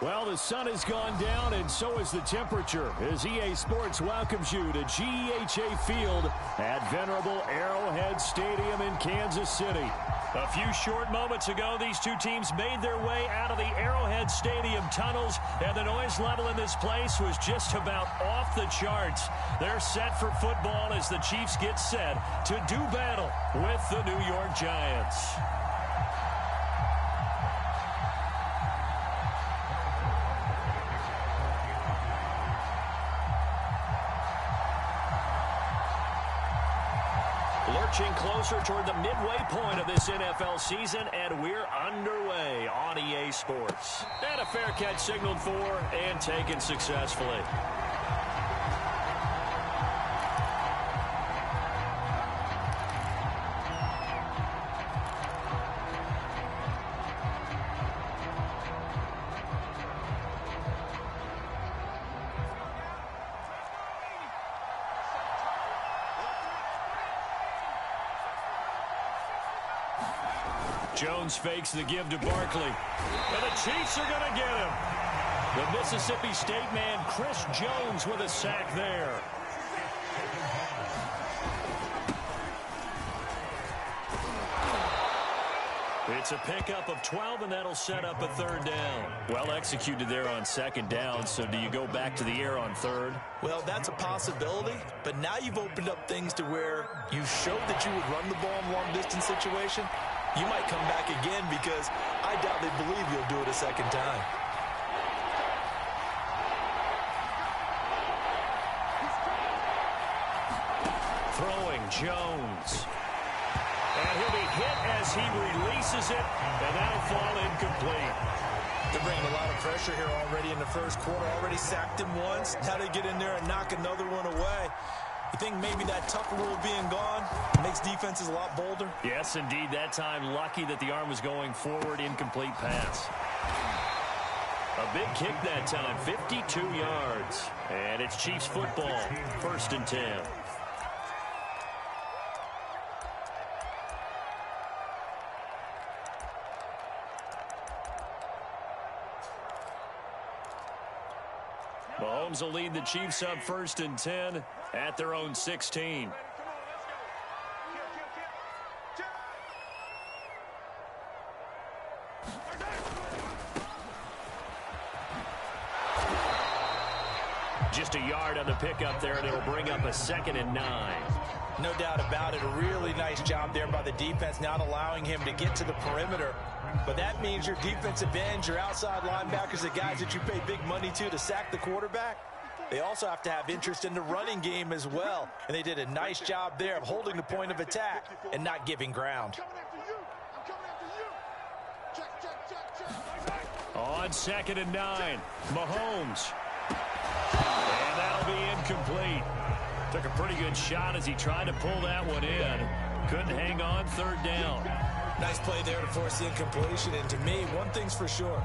Well, the sun has gone down, and so has the temperature, as EA Sports welcomes you to GEHA Field at venerable Arrowhead Stadium in Kansas City. A few short moments ago, these two teams made their way out of the Arrowhead Stadium tunnels, and the noise level in this place was just about off the charts. They're set for football as the Chiefs get set to do battle with the New York Giants. Lurching closer toward the midway point of this NFL season, and we're underway on EA Sports. And a fair catch signaled for and taken successfully. Jones fakes the give to Barkley. And the Chiefs are going to get him. The Mississippi State man, Chris Jones, with a sack there. It's a pickup of 12, and that'll set up a third down. Well executed there on second down, so do you go back to the air on third? Well, that's a possibility, but now you've opened up things to where you showed that you would run the ball in long-distance situation. You might come back again because I doubt they believe you'll do it a second time. Throwing Jones. And he'll be hit as he releases it, and that'll fall incomplete. They're bringing a lot of pressure here already in the first quarter. Already sacked him once. Now they get in there and knock another one away. You think maybe that tougher rule being gone makes defenses a lot bolder? Yes, indeed. That time, lucky that the arm was going forward. Incomplete pass. A big kick that time, 52 yards. And it's Chiefs football, 1st and 10. Mahomes will lead the Chiefs up 1st and 10 at their own 16. Just a yard on the pickup there, and it'll bring up a 2nd and 9. No doubt about it. A really nice job there by the defense, not allowing him to get to the perimeter. But that means your defensive ends, your outside linebackers, the guys that you pay big money to sack the quarterback, they also have to have interest in the running game as well. And they did a nice job there of holding the point of attack and not giving ground. On 2nd and 9, Mahomes. And that'll be incomplete. Took a pretty good shot as he tried to pull that one in. Couldn't hang on, 3rd down. Nice play there to force the incompletion. And to me, one thing's for sure.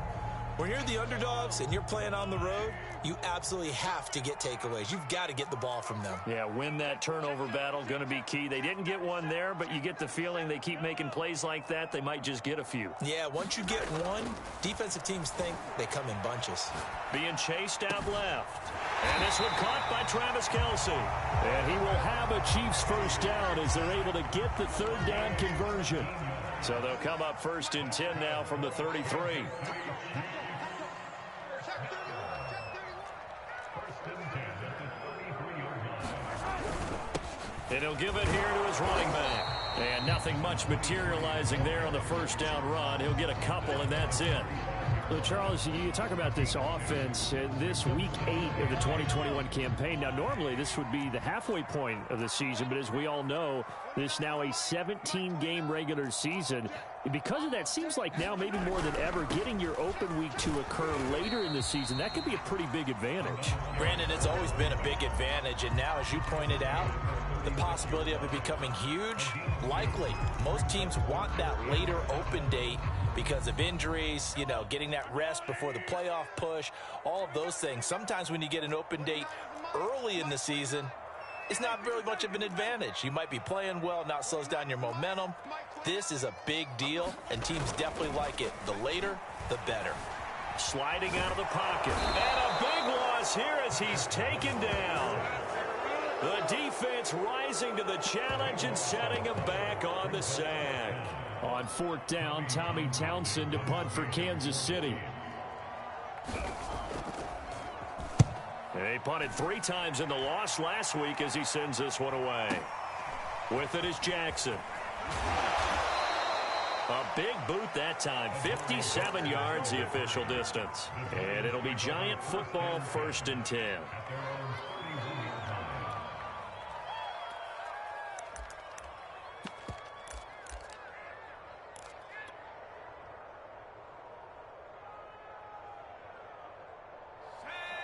When you're the underdogs and you're playing on the road, you absolutely have to get takeaways. You've got to get the ball from them. Yeah, win that turnover battle, going to be key. They didn't get one there, but you get the feeling they keep making plays like that, they might just get a few. Yeah, once you get one, defensive teams think they come in bunches. Being chased out left. And this one caught by Travis Kelce. And he will have a Chiefs 1st down as they're able to get the 3rd down conversion. So they'll come up 1st and 10 now from the 33. And he'll give it here to his running back. And nothing much materializing there on the 1st down run. He'll get a couple, and that's it. Well, Charles, you talk about this offense, this week 8 of the 2021 campaign. Now, normally this would be the halfway point of the season, but as we all know, this is now a 17-game regular season. Because of that, seems like now maybe more than ever, getting your open week to occur later in the season, that could be a pretty big advantage. Brandon, it's always been a big advantage, and now, as you pointed out, the possibility of it becoming huge, likely. Most teams want that later open date because of injuries, you know, getting that rest before the playoff push, all of those things. Sometimes when you get an open date early in the season, it's not very much of an advantage. You might be playing well, not slows down your momentum. This is a big deal, and teams definitely like it. The later, the better. sliding out of the pocket. And a big loss here as he's taken down. The defense rising to the challenge and setting him back on the sack. On fourth down, Tommy Townsend to punt for Kansas City. They punted 3 times in the loss last week as he sends this one away. With it is Jackson. A big boot that time. 57 yards the official distance. And it'll be Giant football, 1st and 10.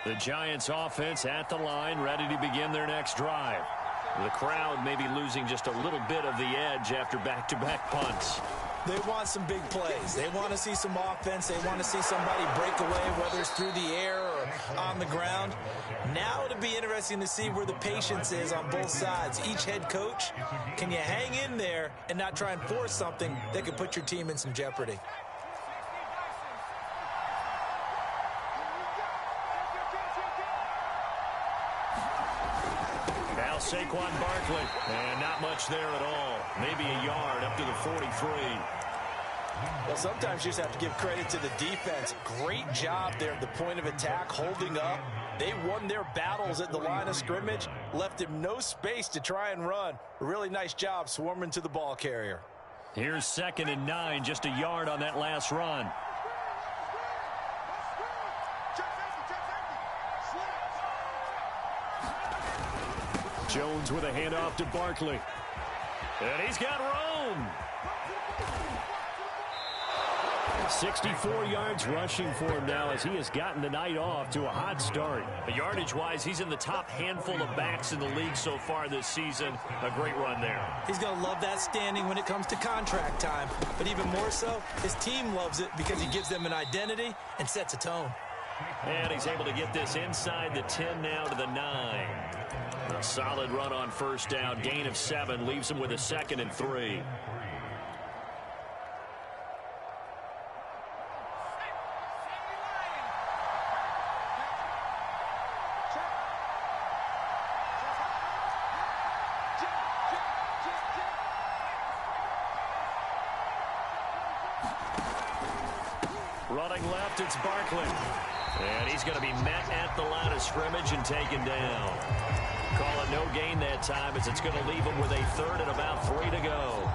The Giants offense at the line, ready to begin their next drive. The crowd may be losing just a little bit of the edge after back-to-back punts. They want some big plays. They want to see some offense. They want to see somebody break away, whether it's through the air or on the ground. Now it'll be interesting to see where the patience is on both sides. Each head coach, can you hang in there and not try and force something that could put your team in some jeopardy? Now Saquon Barkley, and not much there at all. Maybe a yard up to the 43. Well, sometimes you just have to give credit to the defense. Great job there at the point of attack, holding up. They won their battles at the line of scrimmage, left him no space to try and run. Really nice job swarming to the ball carrier. Here's 2nd and 9, just a yard on that last run. Jones with a handoff to Barkley. And he's got room. 64 yards rushing for him now as he has gotten the night off to a hot start. Yardage-wise, he's in the top handful of backs in the league so far this season. A great run there. He's going to love that standing when it comes to contract time. But even more so, his team loves it because he gives them an identity and sets a tone. And he's able to get this inside the 10 now to the 9. A solid run on 1st down. Gain of 7 leaves him with a 2nd and 3. Running left, it's Barkley. And he's going to be met at the line of scrimmage and taken down. Call it no gain that time as it's going to leave him with a 3rd and about 3 to go.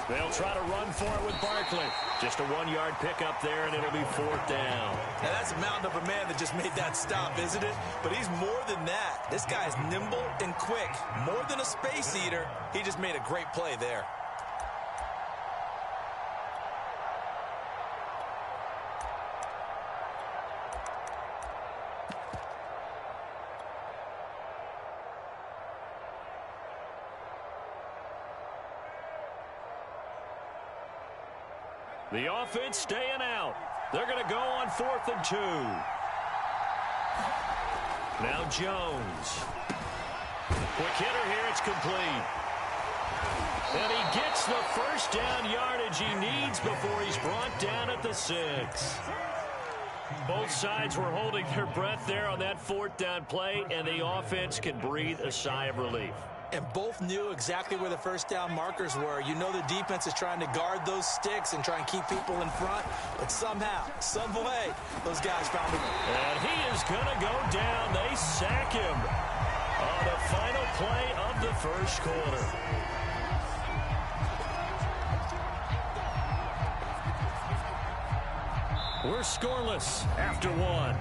They'll try to run for it with Barkley. Just a 1-yard pickup there, and it'll be 4th down. Now that's a mountain of a man that just made that stop, isn't it? But he's more than that. This guy's nimble and quick. More than a space eater, he just made a great play there. The offense staying out. They're going to go on 4th and 2. Now Jones. Quick hitter here. It's complete. And he gets the 1st down yardage he needs before he's brought down at the 6. Both sides were holding their breath there on that 4th down play, and the offense can breathe a sigh of relief. And both knew exactly where the 1st down markers were. You know the defense is trying to guard those sticks and try and keep people in front. But somehow, some way, those guys found a way. And he is going to go down. They sack him on the final play of the 1st quarter. We're scoreless after 1.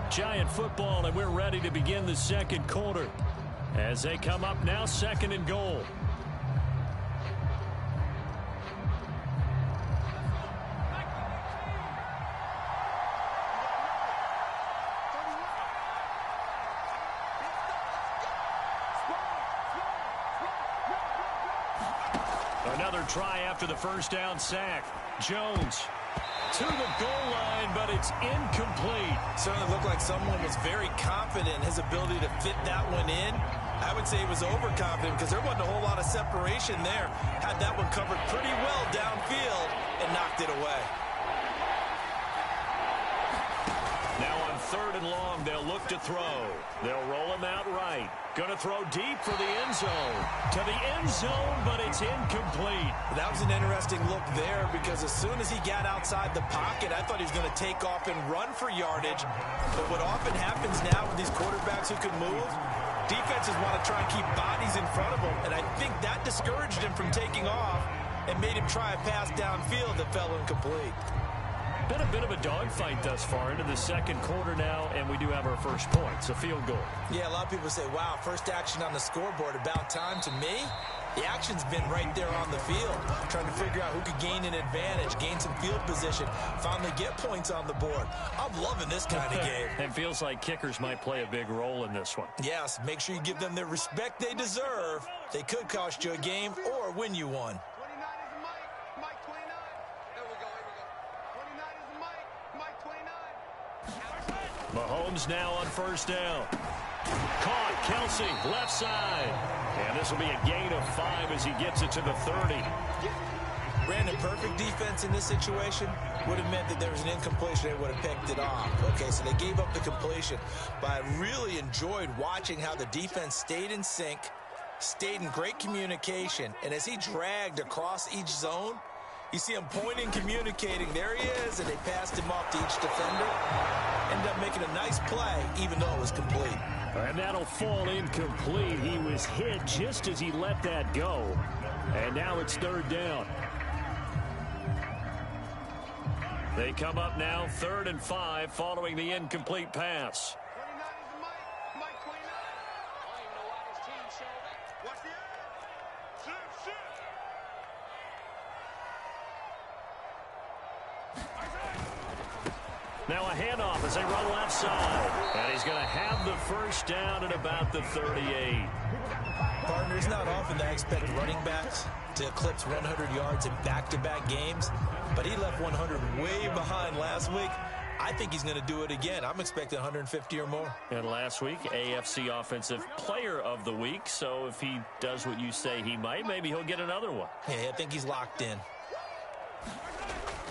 Giant football, and we're ready to begin the 2nd quarter. As they come up now, 2nd and goal. Another try after the first down sack. Jones to the goal line, but it's incomplete. Certainly looked like someone was very confident in his ability to fit that one in. I would say he was overconfident because there wasn't a whole lot of separation there. Had that one covered pretty well downfield and knocked it away. Now on 3rd and long, they'll look to throw. They'll roll him out right. Going to throw deep for the end zone. To the end zone, but it's incomplete. That was an interesting look there because as soon as he got outside the pocket, I thought he was going to take off and run for yardage. But what often happens now with these quarterbacks who can move, defenses want to try and keep bodies in front of them, and I think that discouraged him from taking off and made him try a pass downfield that fell incomplete. Been a bit of a dogfight thus far into the second quarter now, and we do have our first points, a field goal. Yeah, a lot of people say, wow, first action on the scoreboard, about time. To me, the action's been right there on the field, trying to figure out who could gain an advantage, gain some field position, finally get points on the board. I'm loving this kind of game. It feels like kickers might play a big role in this one. Yes, make sure you give them the respect they deserve. They could cost you a game or win you one. Mahomes now on first down. Caught, Kelsey, left side. And this will be a gain of 5 as he gets it to the 30. Brandon, perfect defense in this situation would have meant that there was an incompletion. They would have picked it off. Okay, so they gave up the completion. But I really enjoyed watching how the defense stayed in sync, stayed in great communication. And as he dragged across each zone, you see him pointing, communicating. There he is, and they passed him off to each defender. Ended up making a nice play, even though it was complete. And that'll fall incomplete. He was hit just as he let that go. And now it's 3rd down. They come up now 3rd and 5 following the incomplete pass. Now a handoff as they run left side. And he's going to have the first down at about the 38. Partner, it's not often that I expect running backs to eclipse 100 yards in back-to-back games, but he left 100 way behind last week. I think he's going to do it again. I'm expecting 150 or more. And last week, AFC Offensive Player of the Week. So if he does what you say he might, maybe he'll get another one. Yeah, I think he's locked in.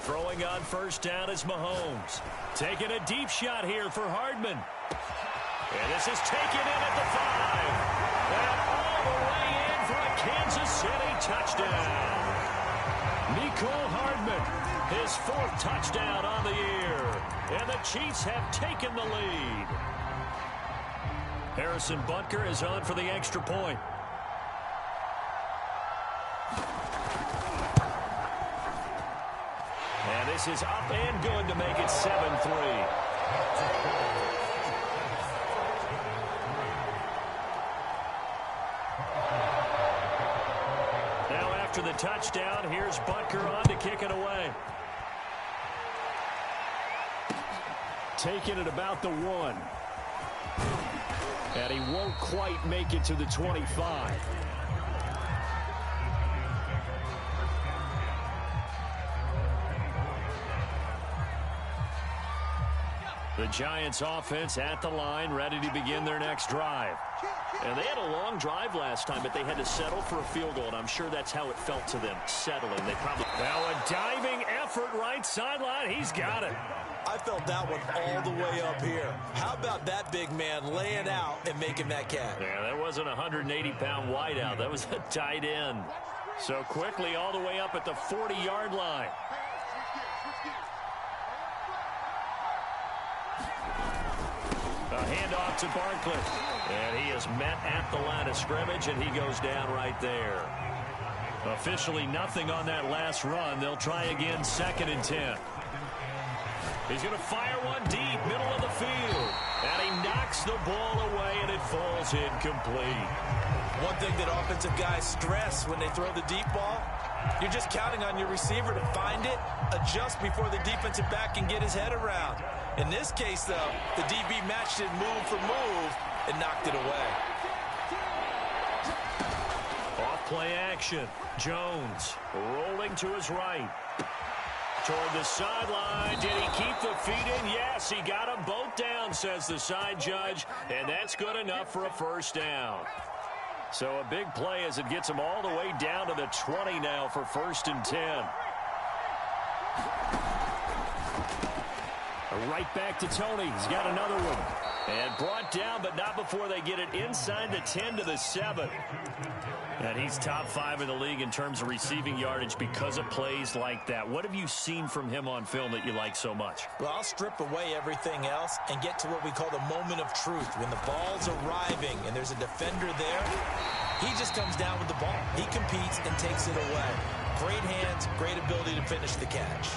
Throwing on first down is Mahomes. Taking a deep shot here for Hardman. And this is taken in at the 5. And all the way in for a Kansas City touchdown. Mecole Hardman, his 4th touchdown on the year. And the Chiefs have taken the lead. Harrison Butker is on for the extra point. And this is up and good to make it 7-3. Now after the touchdown, here's Butker on to kick it away. Taking it about the 1. And he won't quite make it to the 25. The Giants offense at the line, ready to begin their next drive. And they had a long drive last time, but they had to settle for a field goal, and I'm sure that's how it felt to them, settling. They probably... Now a diving effort right sideline. He's got it. I felt that one all the way up here. How about that big man laying out and making that catch? Yeah, that wasn't a 180-pound wideout. That was a tight end. So quickly all the way up at the 40-yard line. A handoff to Barkley. And he is met at the line of scrimmage, and he goes down right there. Officially nothing on that last run. They'll try again, 2nd and 10. He's going to fire one deep, middle of the field. And he knocks the ball away, and it falls incomplete. One thing that offensive guys stress when they throw the deep ball, you're just counting on your receiver to find it, adjust before the defensive back can get his head around. In this case, though, the DB matched it move for move and knocked it away. Off Play action. Jones rolling to his right. Toward the sideline. Did he keep the feet in? Yes, he got them both down, says the side judge. And that's good enough for a first down. So a big play as it gets him all the way down to the 20 now for 1st and 10. Right back to Tony. He's got another one. And brought down, but not before they get it inside the 10 to the 7. And he's top 5 in the league in terms of receiving yardage because of plays like that. What have you seen from him on film that you like so much? Well, I'll strip away everything else and get to what we call the moment of truth. When the ball's arriving and there's a defender there, he just comes down with the ball. He competes and takes it away. Great hands, great ability to finish the catch.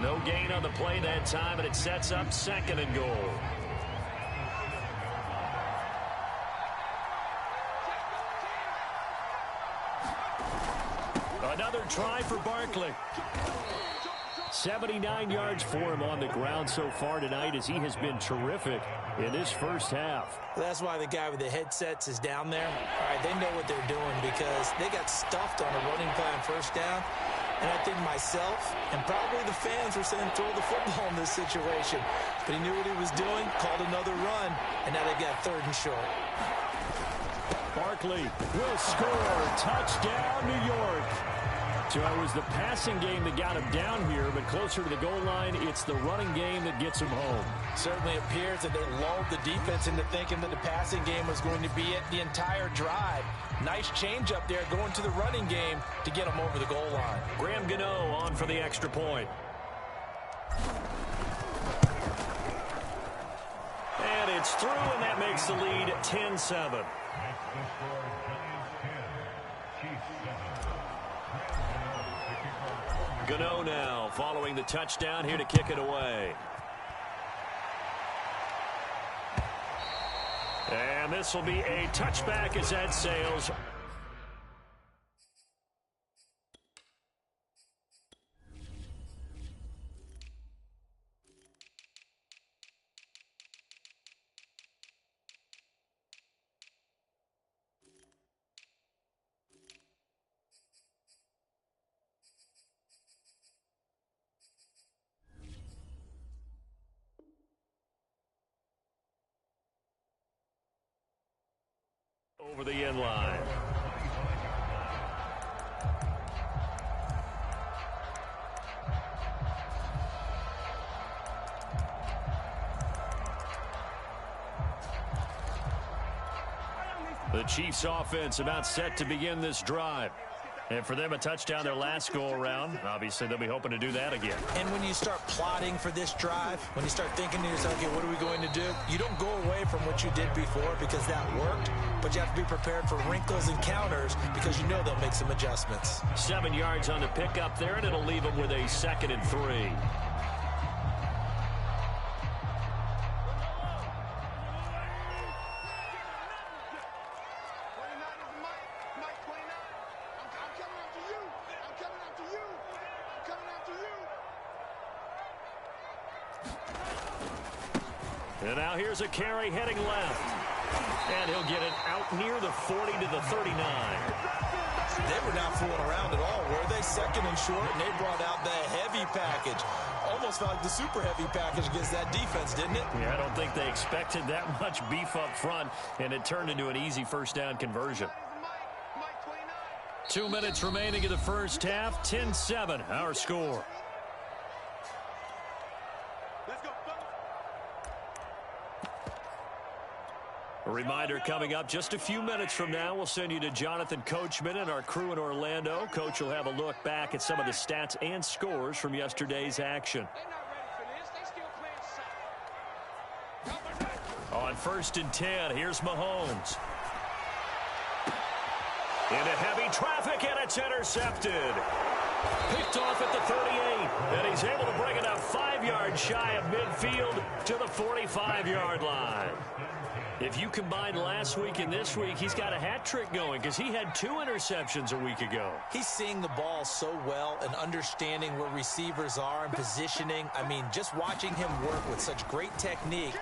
No gain on the play that time, and it sets up 2nd and goal. Another try for Barkley. 79 yards for him on the ground so far tonight as he has been terrific in this first half. That's why the guy with the headsets is down there. All right, they know what they're doing because they got stuffed on a running play on first down. And I think myself and probably the fans were saying throw the football in this situation. But he knew what he was doing, called another run, and now they've got 3rd and short. Barkley will score. Touchdown, New York. So it was the passing game that got him down here, but closer to the goal line, it's the running game that gets him home. Certainly appears that they lulled the defense into thinking that the passing game was going to be it the entire drive. Nice change up there going to the running game to get him over the goal line. Graham Gano on for the extra point. And it's through, and that makes the lead 10-7. Gano now following the touchdown here to kick it away. And this will be a touchback as that sails. Over the end line. The Chiefs offense about set to begin this drive. And for them, a touchdown their last go-around. Obviously, they'll be hoping to do that again. And when you start plotting for this drive, when you start thinking to yourself, okay, what are we going to do? You don't go away from what you did before because that worked, but you have to be prepared for wrinkles and counters because you know they'll make some adjustments. 7 yards on the pickup there, and it'll leave them with a 2nd and 3. And now here's a carry heading left. And he'll get it out near the 40 to the 39. They were not fooling around at all, were they? 2nd and short, and they brought out the heavy package. Almost felt like the super heavy package against that defense, didn't it? Yeah, I don't think they expected that much beef up front, and it turned into an easy first down conversion. 2 minutes remaining in the first half, 10-7, our score. A reminder coming up just a few minutes from now, we'll send you to Jonathan Coachman and our crew in Orlando. Coach will have a look back at some of the stats and scores from yesterday's action. On 1st and 10, here's Mahomes. Into heavy traffic, and it's intercepted. Picked off at the 38, and he's able to bring it up 5 yards shy of midfield to the 45-yard line. If you combine last week and this week, he's got a hat trick going because he had 2 interceptions a week ago. He's seeing the ball so well and understanding where receivers are and positioning. I mean, just watching him work with such great technique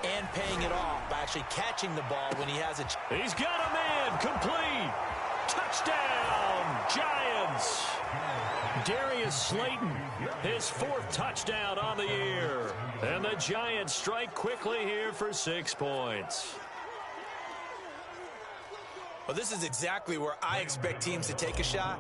and paying it off by actually catching the ball when he has a chance. He's got a man complete. Touchdown, Giants! Darius Slayton, his 4th touchdown on the year. And the Giants strike quickly here for 6 points. Well, this is exactly where I expect teams to take a shot.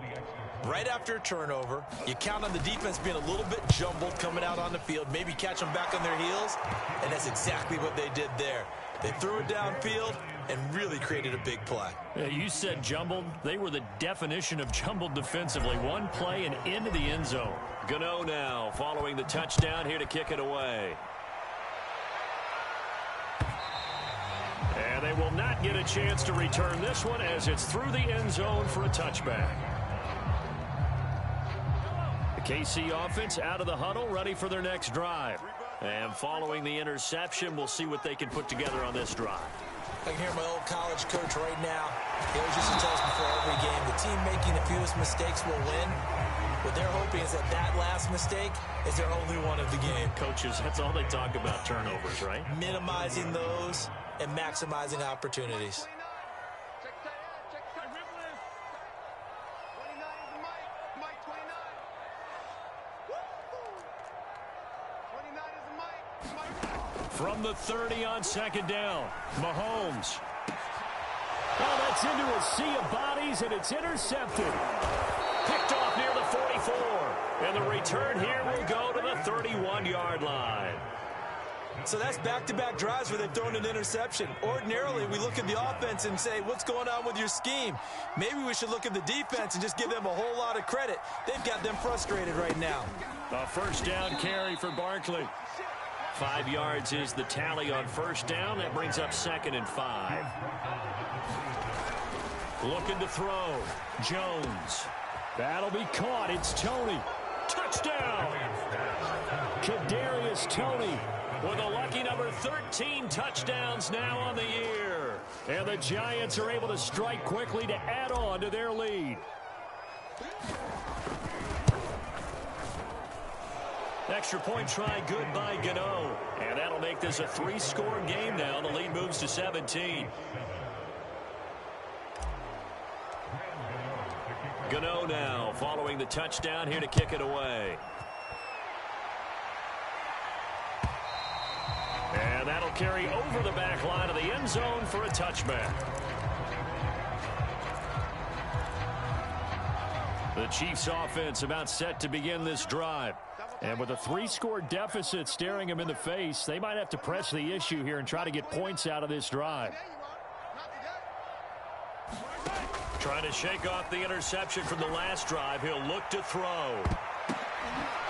Right after a turnover, you count on the defense being a little bit jumbled coming out on the field, maybe catch them back on their heels, and that's exactly what they did there. They threw it downfield and really created a big play. Yeah, you said jumbled. They were the definition of jumbled defensively. One play and into the end zone. Gano now following the touchdown here to kick it away. And they will not get a chance to return this one as it's through the end zone for a touchback. The KC offense out of the huddle, ready for their next drive. And following the interception, we'll see what they can put together on this drive. I can hear my old college coach right now. He always used to tell us before every game, the team making the fewest mistakes will win. What they're hoping is that that last mistake is their only one of the game. Coaches, that's all they talk about, turnovers, right? Minimizing those and maximizing opportunities. From the 30 on 2nd down, Mahomes. Oh, that's into a sea of bodies, and it's intercepted. Picked off near the 44. And the return here will go to the 31-yard line. So that's back-to-back drives where they've thrown an interception. Ordinarily, we look at the offense and say, what's going on with your scheme? Maybe we should look at the defense and just give them a whole lot of credit. They've got them frustrated right now. A 1st down carry for Barkley. 5 yards is the tally on 1st down. That brings up 2nd and 5. Looking to throw. Jones. That'll be caught. It's Toney. Touchdown! Kadarius Toney with a lucky number 13 touchdowns now on the year. And the Giants are able to strike quickly to add on to their lead. Extra point try good by Gano. And that'll make this a 3-score game now. The lead moves to 17. Gano now following the touchdown here to kick it away. And that'll carry over the back line of the end zone for a touchback. The Chiefs offense about set to begin this drive. And with a 3-score deficit staring them in the face, they might have to press the issue here and try to get points out of this drive. Trying to shake off the interception from the last drive. He'll look to throw.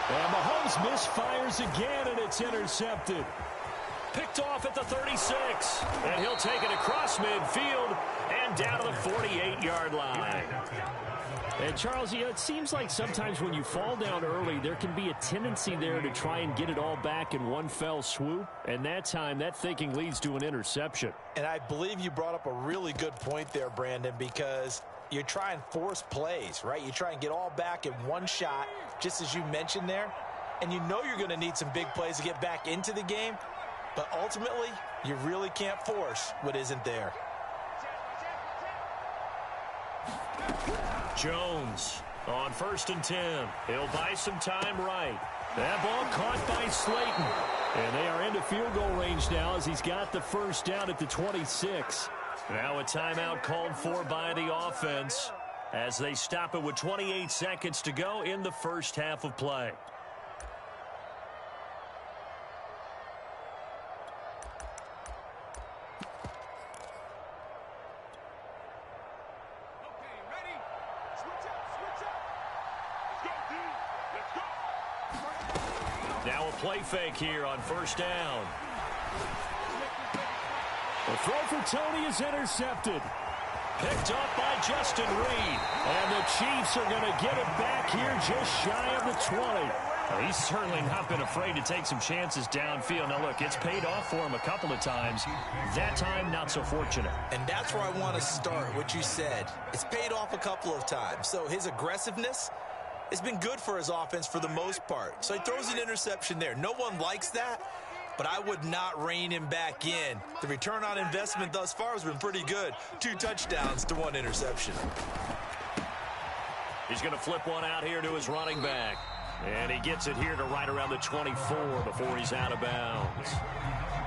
And Mahomes misfires again, and it's intercepted. Picked off at the 36. And he'll take it across midfield and down to the 48-yard line. And Charles, it seems like sometimes when you fall down early, there can be a tendency there to try and get it all back in one fell swoop. And that time, that thinking leads to an interception. And I believe you brought up a really good point there, Brandon, because you try and force plays, right? You try and get all back in one shot, just as you mentioned there. And you know you're going to need some big plays to get back into the game. But ultimately, you really can't force what isn't there. Jones on 1st and 10. He'll buy some time right. That ball caught by Slayton. And they are into field goal range now as he's got the 1st down at the 26. Now a timeout called for by the offense as they stop it with 28 seconds to go in the first half of play. Now a play fake here on 1st down. The throw for Toney is intercepted. Picked up by Justin Reed. And the Chiefs are going to get it back here just shy of the 20. Well, he's certainly not been afraid to take some chances downfield. Now, look, it's paid off for him a couple of times. That time, not so fortunate. And that's where I want to start, what you said. It's paid off a couple of times. So his aggressiveness has been good for his offense for the most part. So he throws an interception there. No one likes that. but I would not rein him back in. The return on investment thus far has been pretty good. 2 touchdowns to 1 interception. He's going to flip one out here to his running back. And he gets it here to right around the 24 before he's out of bounds.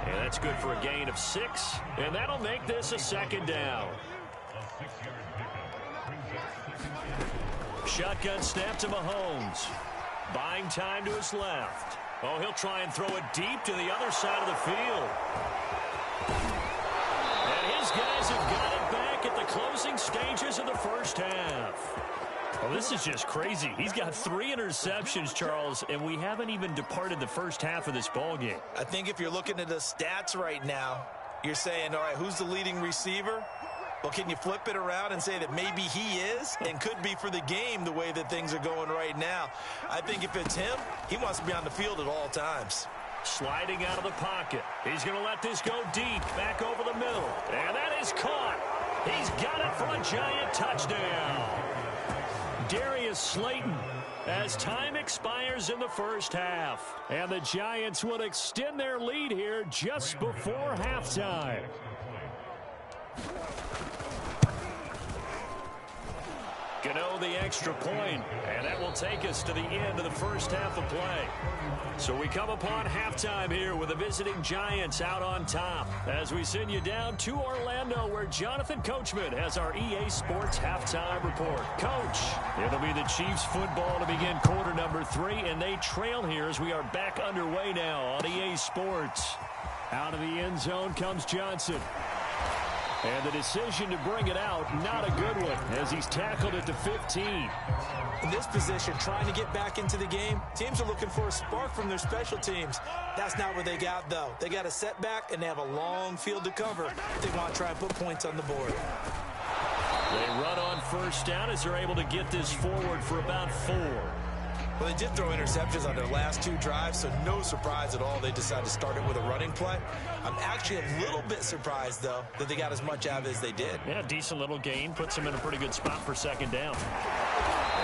And that's good for a gain of 6. And that'll make this a 2nd down. Shotgun snap to Mahomes. Buying time to his left. Oh, he'll try and throw it deep to the other side of the field. And his guys have got it back at the closing stages of the first half. Well, this is just crazy. He's got 3 interceptions, Charles, and we haven't even departed the first half of this ballgame. I think if you're looking at the stats right now, you're saying, all right, who's the leading receiver? Well, can you flip it around and say that maybe he is and could be for the game the way that things are going right now? I think if it's him, he wants to be on the field at all times. Sliding out of the pocket. He's going to let this go deep, back over the middle. And that is caught. He's got it for a giant touchdown. Darius Slayton, as time expires in the first half. And the Giants will extend their lead here just before halftime. Gano the extra point, and that will take us to the end of the first half of play. So we come upon halftime here with the visiting Giants out on top as we send you down to Orlando where Jonathan Coachman has our EA Sports halftime report. Coach, it'll be the Chiefs football to begin quarter number 3, and they trail here as we are back underway now on EA Sports. Out of the end zone comes Johnson. And the decision to bring it out, not a good one, as he's tackled at the 15. In this position, trying to get back into the game, teams are looking for a spark from their special teams. That's not what they got, though. They got a setback, and they have a long field to cover. They want to try and put points on the board. They run on first down as they're able to get this forward for about 4. Well, they did throw interceptions on their last 2 drives, so no surprise at all they decided to start it with a running play. I'm actually a little bit surprised, though, that they got as much out of it as they did. Yeah, decent little gain. Puts them in a pretty good spot for 2nd down.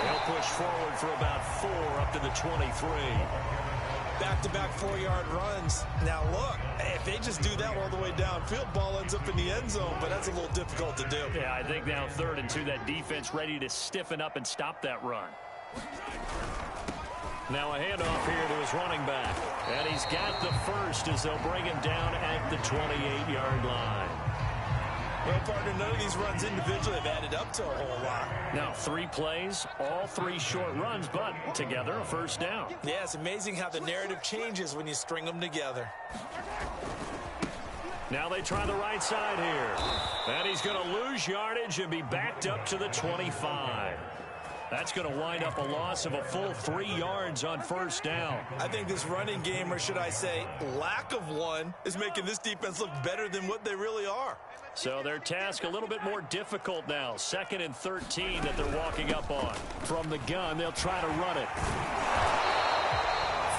They'll push forward for about 4 up to the 23. Back-to-back 4-yard runs. Now, look, if they just do that all the way downfield, ball ends up in the end zone, but that's a little difficult to do. Yeah, I think now 3rd and 2, that defense ready to stiffen up and stop that run. Now a handoff here to his running back. And he's got the first as they'll bring him down at the 28-yard line. Well, partner, none of these runs individually have added up to a whole lot. Now 3 plays, all 3 short runs, but together a first down. Yeah, it's amazing how the narrative changes when you string them together. Now they try the right side here. And he's going to lose yardage and be backed up to the 25. That's going to wind up a loss of a full 3 yards on first down. I think this running game, or should I say lack of one, is making this defense look better than what they really are. So their task a little bit more difficult now. 2nd and 13 that they're walking up on. From the gun, they'll try to run it.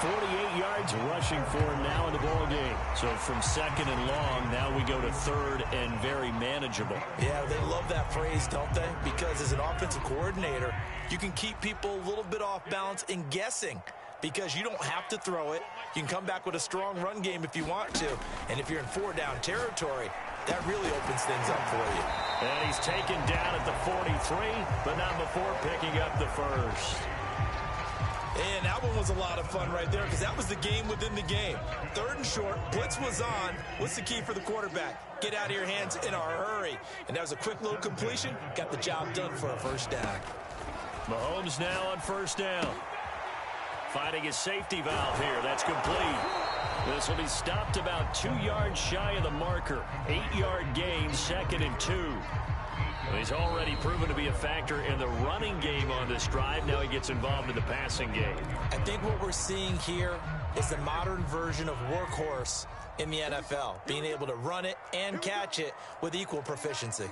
48 yards rushing for him now in the ball game. So from 2nd and long, now we go to 3rd and very manageable. Yeah, they love that phrase, don't they? Because as an offensive coordinator, you can keep people a little bit off balance and guessing because you don't have to throw it. You can come back with a strong run game if you want to. And if you're in 4-down territory, that really opens things up for you. And he's taken down at the 43, but not before picking up the first. And that one was a lot of fun right there because that was the game within the game. 3rd and short, blitz was on. What's the key for the quarterback? Get out of your hands in a hurry. And that was a quick little completion. Got the job done for a first down. Mahomes now on first down. Finding his safety valve here. That's complete. This will be stopped about 2 yards shy of the marker. 8-yard gain, 2nd and 2. He's already proven to be a factor in the running game on this drive. Now he gets involved in the passing game. I think what we're seeing here is the modern version of workhorse in the NFL, being able to run it and catch it with equal proficiency.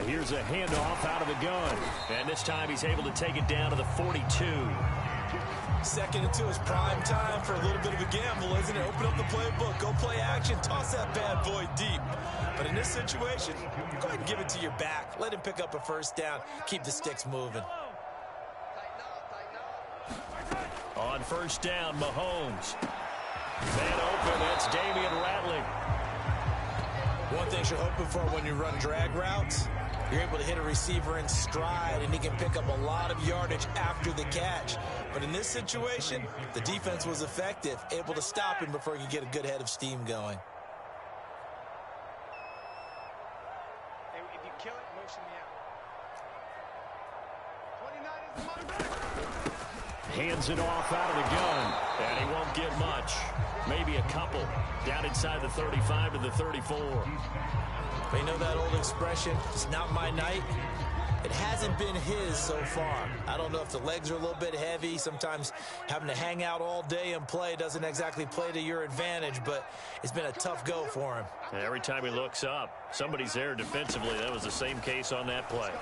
Here's a handoff out of the gun. And this time he's able to take it down to the 42. 2nd and 2 is prime time for a little bit of a gamble, isn't it? Open up the playbook, go play action, toss that bad boy deep. But in this situation, go ahead and give it to your back. Let him pick up a first down. Keep the sticks moving. On first down, Mahomes. Man open, that's Damian Ratley. One thing you're hoping for when you run drag routes, you're able to hit a receiver in stride, and he can pick up a lot of yardage after the catch. But in this situation, the defense was effective, able to stop him before he could get a good head of steam going. If you kill it, motion me out. 29 is the money back. Hands it off out of the gun, and he won't get much. Maybe a couple. Down inside the 35 to the 34. But you know that old expression, it's not my night? It hasn't been his so far. I don't know if the legs are a little bit heavy. Sometimes having to hang out all day and play doesn't exactly play to your advantage, but it's been a tough go for him. And every time he looks up, somebody's there defensively. That was the same case on that play.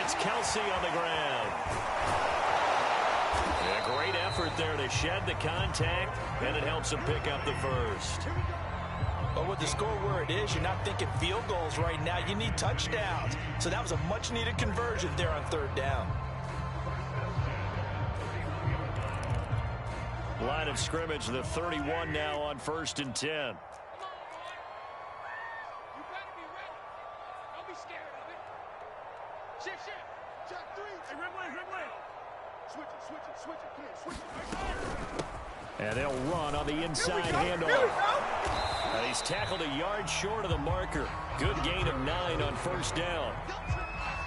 It's Kelsey on the ground. A great effort there to shed the contact, and it helps him pick up the first. But with the score where it is, you're not thinking field goals right now. You need touchdowns. So that was a much-needed conversion there on third down. Line of scrimmage, the 31 now on 1st and 10. You better be ready. Don't be scared of it. Shift. Check 3. Hey, Ridley. Switch it. Come on, switch it. Right there. And they'll run on the inside handoff. And he's tackled a yard short of the marker. Good gain of 9 on first down.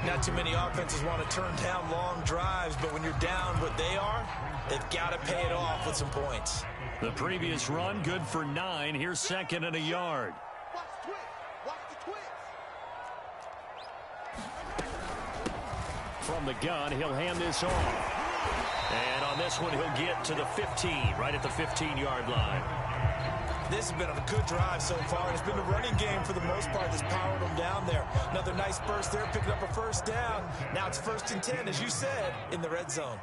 Not too many offenses want to turn down long drives, but when you're down what they are, they've got to pay it off with some points. The previous run, good for 9. Here's 2nd and a yard. Watch the twist. From the gun, he'll hand this off. And on this one, he'll get to the 15, right at the 15-yard line. This has been a good drive so far. It's been the running game for the most part that's powered them down there. Another nice burst there, picking up a first down. Now it's 1st and 10, as you said, in the red zone.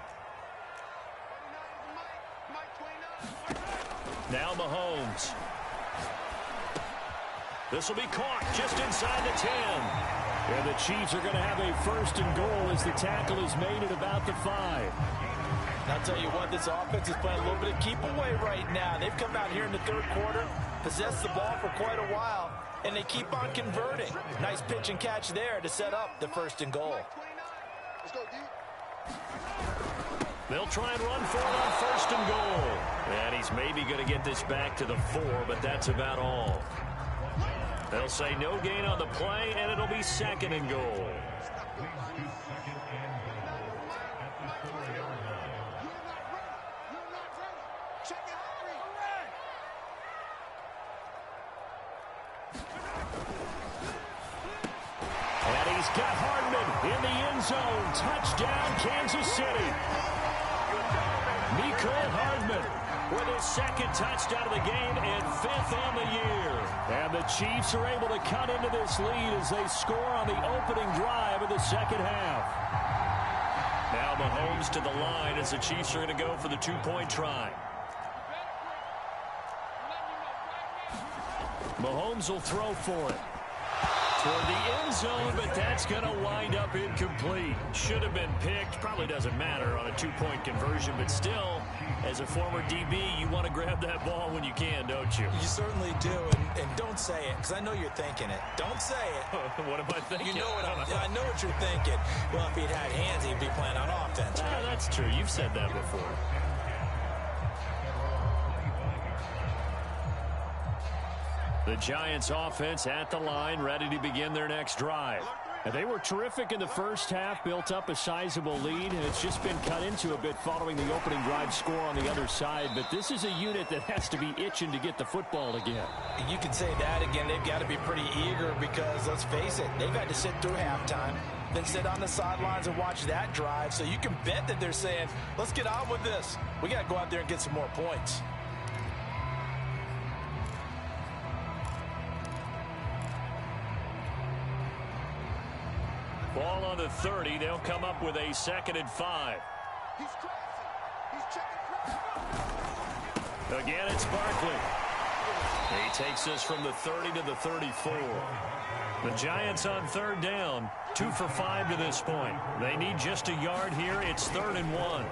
Now Mahomes. This will be caught just inside the 10. And the Chiefs are going to have a 1st and goal as the tackle is made at about the 5. I'll tell you what, this offense is playing a little bit of keep away right now. They've come out here in the third quarter, possessed the ball for quite a while, and they keep on converting. Nice pitch and catch there to set up the 1st and goal. Let's go, D. They'll try and run for it on 1st and goal. And he's maybe going to get this back to the 4, but that's about all. They'll say no gain on the play, and it'll be 2nd and goal. And he's got Hardman in the end zone. Touchdown, Kansas City. Mecole Hardman with his 2nd touchdown of the game and 5th on the year. And the Chiefs are able to cut into this lead as they score on the opening drive of the 2nd half. Now Mahomes to the line as the Chiefs are going to go for the 2-point try. Mahomes will throw for it. Toward the end zone, but that's going to wind up incomplete. Should have been picked. Probably doesn't matter on a 2-point conversion, but still, as a former DB, you want to grab that ball when you can, don't you? You certainly do, and don't say it, because I know you're thinking it. Don't say it. What am I thinking? You know what I know what you're thinking. Well, if he'd had hands, he'd be playing on offense. Yeah, that's true. You've said that before. The Giants offense at the line, ready to begin their next drive. And they were terrific in the first half, built up a sizable lead, and it's just been cut into a bit following the opening drive score on the other side. But this is a unit that has to be itching to get the football again. You can say that again. They've got to be pretty eager because, let's face it, they've had to sit through halftime, then sit on the sidelines and watch that drive. So you can bet that they're saying, let's get on with this. We got to go out there and get some more points. Ball on the 30. They'll come up with a 2nd and 5. He's crossing. He's checking. Again, it's Barkley. He takes this from the 30 to the 34. The Giants on 3rd down. 2 for 5 to this point. They need just a yard here. It's 3rd and 1.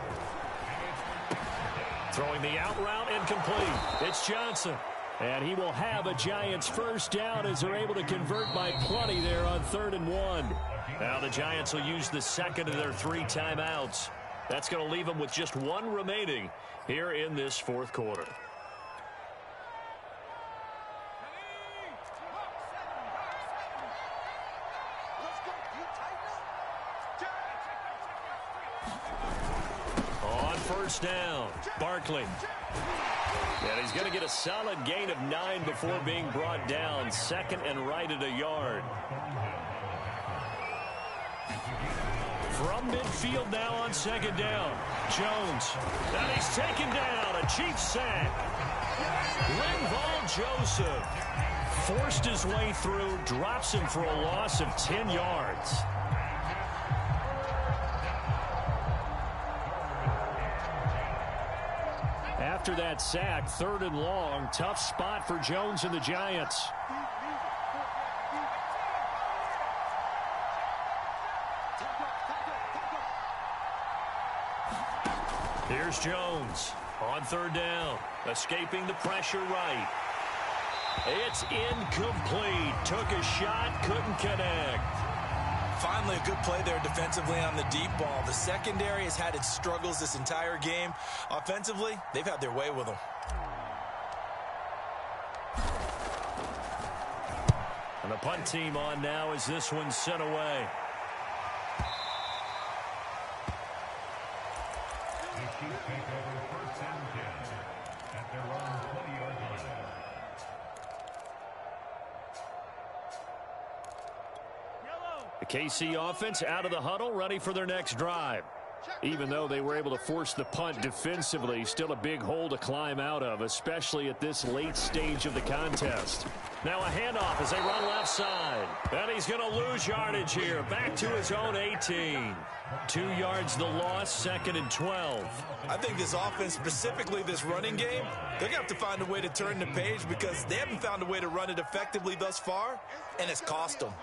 Throwing the out route incomplete. It's Johnson. And he will have a Giants first down as they're able to convert by plenty there on 3rd and 1. Now the Giants will use the second of their 3 timeouts. That's going to leave them with just 1 remaining here in this 4th quarter. On first down, Barkley. And he's going to get a solid gain of 9 before being brought down. 2nd and right at a yard. From midfield now on 2nd down. Jones. And he's taken down. A cheap sack. Linval Joseph forced his way through. Drops him for a loss of 10 yards. After that sack, 3rd and long. Tough spot for Jones and the Giants. Here's Jones on 3rd down. Escaping the pressure right. It's incomplete. Took a shot, couldn't connect. Finally, a good play there defensively on the deep ball. The secondary has had its struggles this entire game. Offensively, they've had their way with them. And the punt team on now as this one's sent away. The KC offense out of the huddle, ready for their next drive. Even though they were able to force the punt defensively, still a big hole to climb out of, especially at this late stage of the contest. Now a handoff as they run left side. And he's going to lose yardage here. Back to his own 18. 2 yards the loss, 2nd and 12. I think this offense, specifically this running game, they're going to have to find a way to turn the page because they haven't found a way to run it effectively thus far, and it's cost them.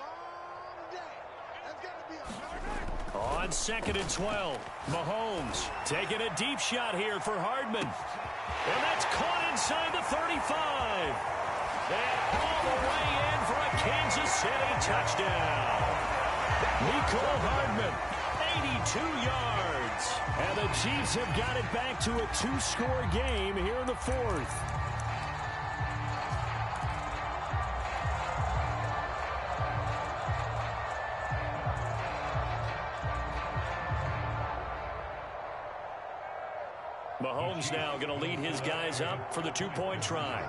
On 2nd and 12, Mahomes taking a deep shot here for Hardman. And that's caught inside the 35. And all the way in for a Kansas City touchdown. Mecole Hardman, 82 yards. And the Chiefs have got it back to a 2-score game here in the 4th. Mahomes now going to lead his guys up for the 2-point try.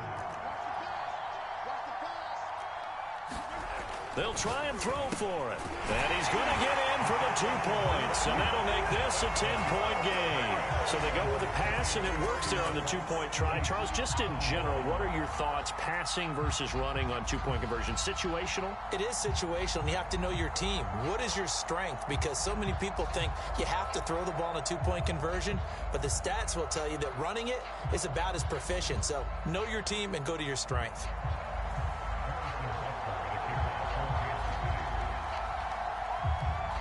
They'll try and throw for it. And he's going to get in for the 2 points. And that'll make this a 10-point game. So they go with a pass, and it works there on the 2-point try. Charles, just in general, what are your thoughts passing versus running on 2-point conversion? Situational? It is situational, and you have to know your team. What is your strength? Because so many people think you have to throw the ball in a 2-point conversion, but the stats will tell you that running it is about as proficient. So know your team and go to your strength.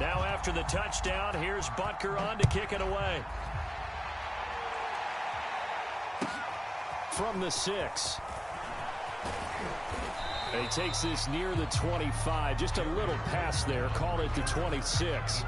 Now after the touchdown, here's Butker on to kick it away. From the 6. And he takes this near the 25. Just a little pass there. Call it the 26.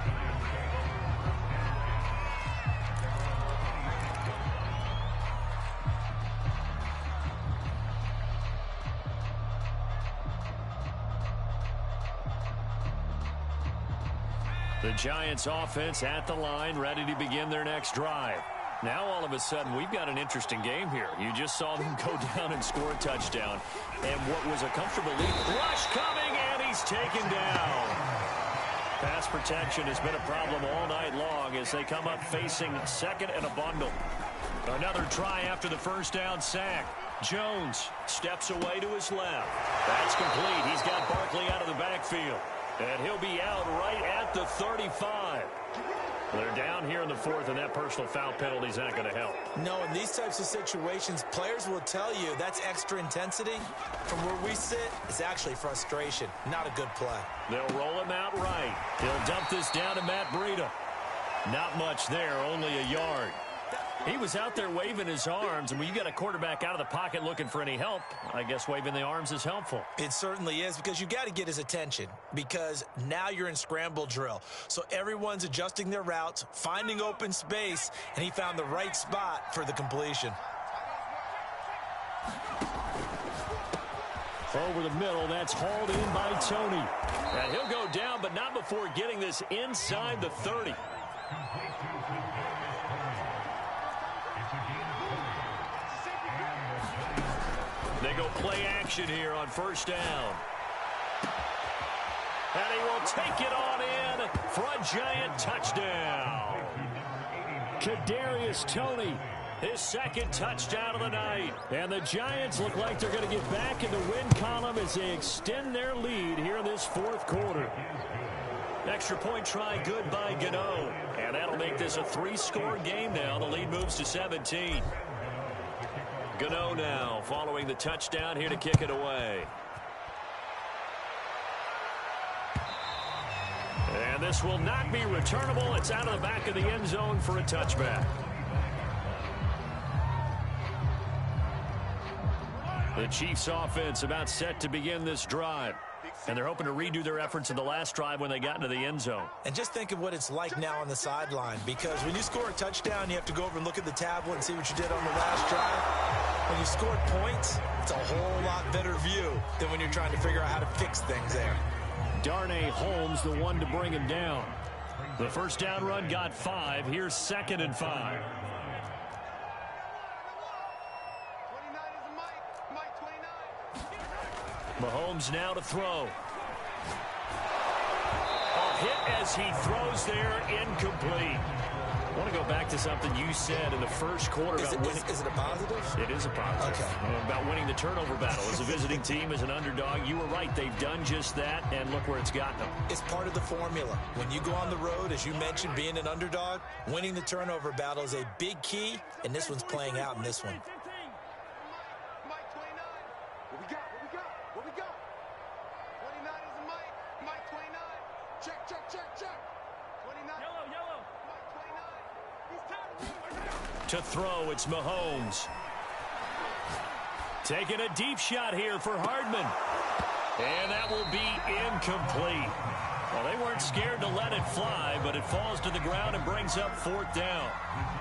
The Giants offense at the line, ready to begin their next drive. Now all of a sudden we've got an interesting game here. You just saw them go down and score a touchdown. And what was a comfortable lead. Rush coming, and he's taken down. Pass protection has been a problem all night long as they come up facing 2nd and a bundle. Another try after the first down sack. Jones steps away to his left. That's complete. He's got Barkley out of the backfield. And he'll be out right at the 35. They're down here in the 4th, and that personal foul penalty is not going to help. No, in these types of situations, players will tell you that's extra intensity. From where we sit, it's actually frustration, not a good play. They'll roll him out right. He'll dump this down to Matt Breida. Not much there, only a yard. He was out there waving his arms, and when you got a quarterback out of the pocket looking for any help, I guess waving the arms is helpful. It certainly is, because you got to get his attention, because now you're in scramble drill. So everyone's adjusting their routes, finding open space, and he found the right spot for the completion. Over the middle, that's hauled in by Tony. And he'll go down, but not before getting this inside the 30. They go play action here on first down. And he will take it on in for a Giant touchdown. Kadarius Toney, his second touchdown of the night. And the Giants look like they're going to get back in the win column as they extend their lead here in this fourth quarter. Extra point try good by Gano. And that'll make this a 3-score game now. The lead moves to 17. Gano now following the touchdown here to kick it away. And this will not be returnable. It's out of the back of the end zone for a touchback. The Chiefs offense about set to begin this drive. And they're hoping to redo their efforts in the last drive when they got into the end zone. And just think of what it's like now on the sideline, because when you score a touchdown, you have to go over and look at the tablet and see what you did on the last drive. When you scored points, it's a whole lot better view than when you're trying to figure out how to fix things there. Darnay Holmes, the one to bring him down. The first down run got 5. Here's 2nd and 5. Mahomes now to throw. A hit as he throws there, incomplete. I want to go back to something you said in the first quarter about winning. Is it a positive? It is a positive. Okay. About winning the turnover battle. As a visiting team, as an underdog, you were right. They've done just that, and look where it's gotten them. It's part of the formula. When you go on the road, as you mentioned, being an underdog, winning the turnover battle is a big key, and this one's playing out in this one. To throw, it's Mahomes. Taking a deep shot here for Hardman. And that will be incomplete. Well, they weren't scared to let it fly, but it falls to the ground and brings up 4th down.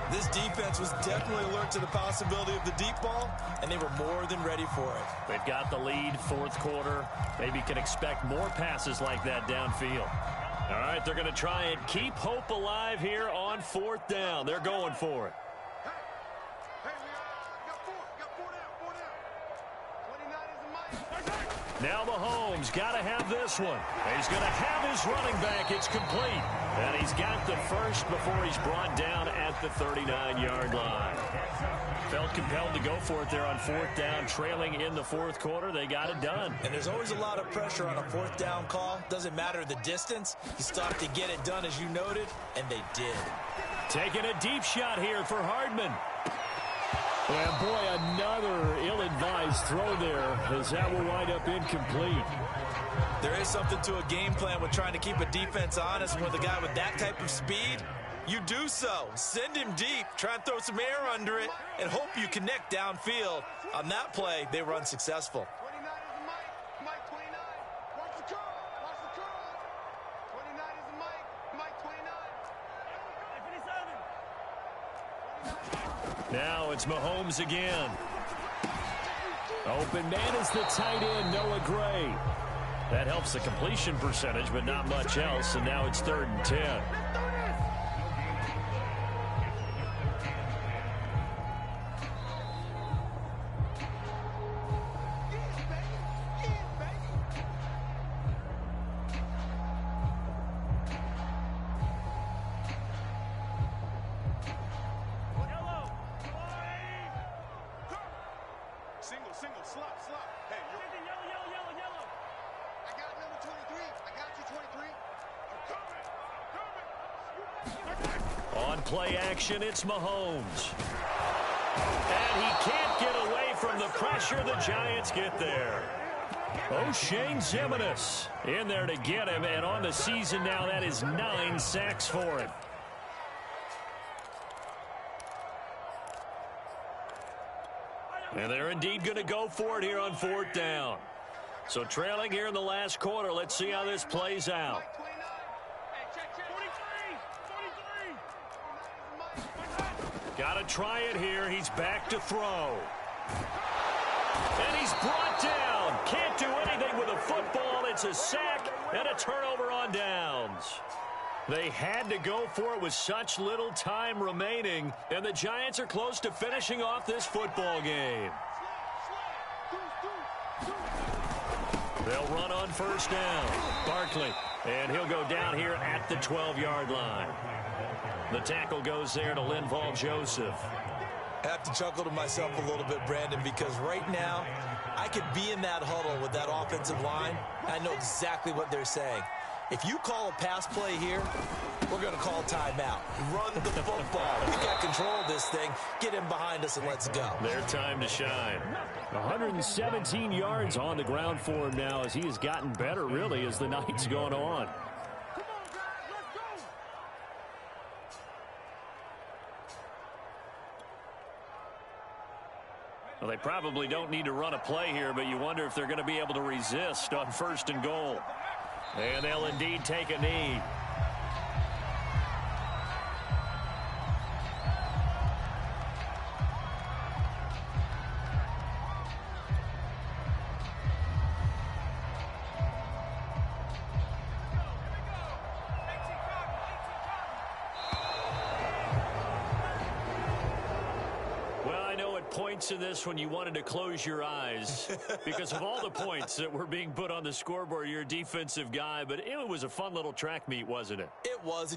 This defense was definitely alert to the possibility of the deep ball, and they were more than ready for it. They've got the lead, 4th quarter. Maybe can expect more passes like that downfield. All right, they're going to try and keep hope alive here on 4th down. They're going for it. Now Mahomes got to have this one. He's going to have his running back. It's complete. And he's got the first before he's brought down at the 39-yard line. Felt compelled to go for it there on 4th down, trailing in the 4th quarter. They got it done. And there's always a lot of pressure on a 4th down call. Doesn't matter the distance. You still have to get it done, as you noted, and they did. Taking a deep shot here for Hardman. And boy, another ill-advised throw there, as that will wind up incomplete. There is something to a game plan with trying to keep a defense honest. With a guy with that type of speed, you do so. Send him deep, try and throw some air under it, and hope you connect downfield. On that play, they were unsuccessful. Now it's Mahomes again. Open man is the tight end, Noah Gray. That helps the completion percentage, but not much else, and now it's 3rd and 10. Play action, it's Mahomes. And he can't get away from the pressure. The Giants get there. O'Shane Ximines in there to get him, and on the season now, that is 9 sacks for him. And they're indeed going to go for it here on 4th down. So trailing here in the last quarter. Let's see how this plays out. Got to try it here. He's back to throw. And he's brought down. Can't do anything with a football. It's a sack and a turnover on downs. They had to go for it with such little time remaining, and the Giants are close to finishing off this football game. They'll run on 1st down. Barkley, and he'll go down here at the 12-yard line. The tackle goes there to Linval Joseph. I have to chuckle to myself a little bit, Brandon, because right now I could be in that huddle with that offensive line. I know exactly what they're saying. If you call a pass play here, we're going to call timeout. Run the football. We got control of this thing. Get him behind us and let's go. Their time to shine. 117 yards on the ground for him now as he has gotten better, really, as the night's gone on. Well, they probably don't need to run a play here, but you wonder if they're going to be able to resist on 1st and goal. And they'll indeed take a knee. Points in this when you wanted to close your eyes because of all the points that were being put on the scoreboard. You're a defensive guy, but it was a fun little track meet, wasn't it? It was. And